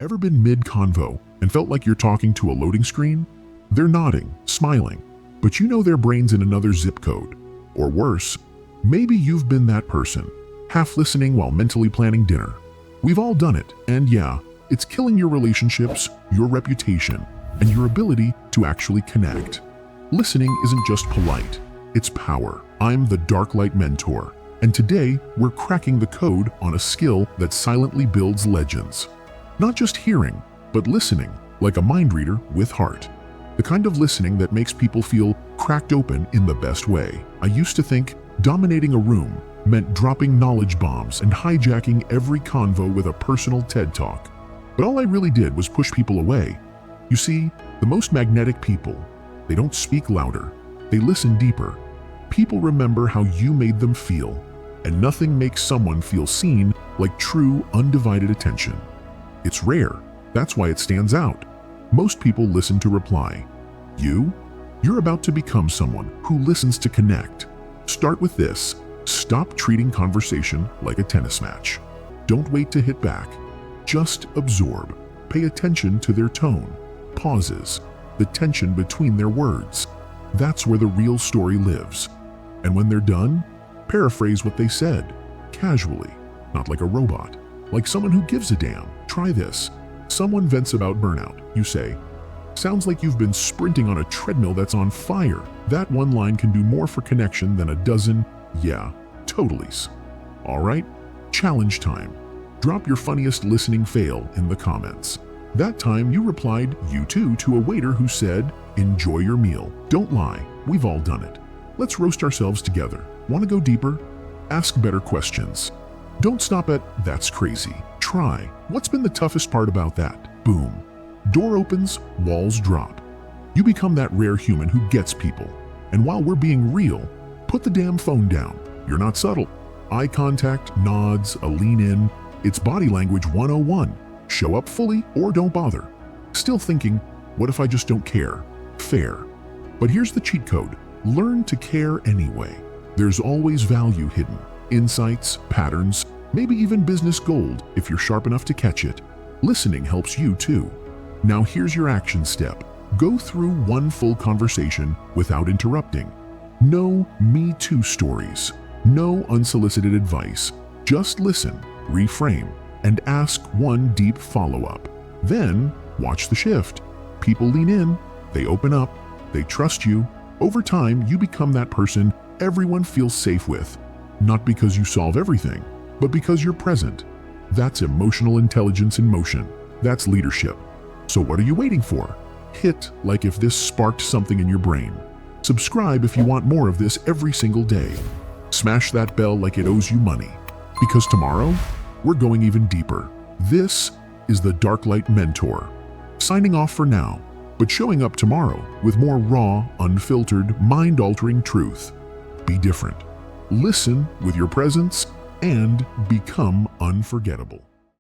Ever been mid-convo and felt like you're talking to a loading screen? They're nodding, smiling, but you know their brain's in another zip code. Or worse, maybe you've been that person, half listening while mentally planning dinner. We've all done it, and yeah, it's killing your relationships, your reputation, and your ability to actually connect. Listening isn't just polite, it's power. I'm the Dark Light Mentor, and today we're cracking the code on a skill that silently builds legends. Not just hearing, but listening, like a mind reader with heart. The kind of listening that makes people feel cracked open in the best way. I used to think dominating a room meant dropping knowledge bombs and hijacking every convo with a personal TED Talk. But all I really did was push people away. You see, the most magnetic people, they don't speak louder, they listen deeper. People remember how you made them feel, and nothing makes someone feel seen like true, undivided attention. It's rare, that's why it stands out. Most people listen to reply. You're about to become someone who listens to connect. Start with this. Stop treating conversation like a tennis match. Don't wait to hit back. Just absorb. Pay attention to their tone, pauses, the tension between their words. That's where the real story lives. And when they're done, paraphrase what they said, casually, not like a robot, like someone who gives a damn. Try this. Someone vents about burnout. You say, "Sounds like you've been sprinting on a treadmill that's on fire." That one line can do more for connection than a dozen, "yeah, totallys." All right, challenge time. Drop your funniest listening fail in the comments. That time you replied, "You too," to a waiter who said, "Enjoy your meal." Don't lie, we've all done it. Let's roast ourselves together. Want to go deeper? Ask better questions. Don't stop at, "That's crazy." Try, "What's been the toughest part about that?" Boom. Door opens, walls drop. You become that rare human who gets people. And while we're being real, put the damn phone down. You're not subtle. Eye contact, nods, a lean in. It's body language 101. Show up fully or don't bother. Still thinking, what if I just don't care? Fair. But here's the cheat code. Learn to care anyway. There's always value hidden. Insights, patterns, maybe even business gold if you're sharp enough to catch it. Listening helps you too. Now here's your action step. Go through one full conversation without interrupting. No me too stories. No unsolicited advice. Just listen, reframe, and ask one deep follow-up. Then watch the shift. People lean in, they open up, they trust you. Over time, you become that person everyone feels safe with. Not because you solve everything, but because you're present. That's emotional intelligence in motion. That's leadership. So what are you waiting for? Hit like if this sparked something in your brain. Subscribe if you want more of this every single day. Smash that bell like it owes you money. Because tomorrow, we're going even deeper. This is the Dark Light Mentor. Signing off for now, but showing up tomorrow with more raw, unfiltered, mind-altering truth. Be different. Listen with your presence and become unforgettable.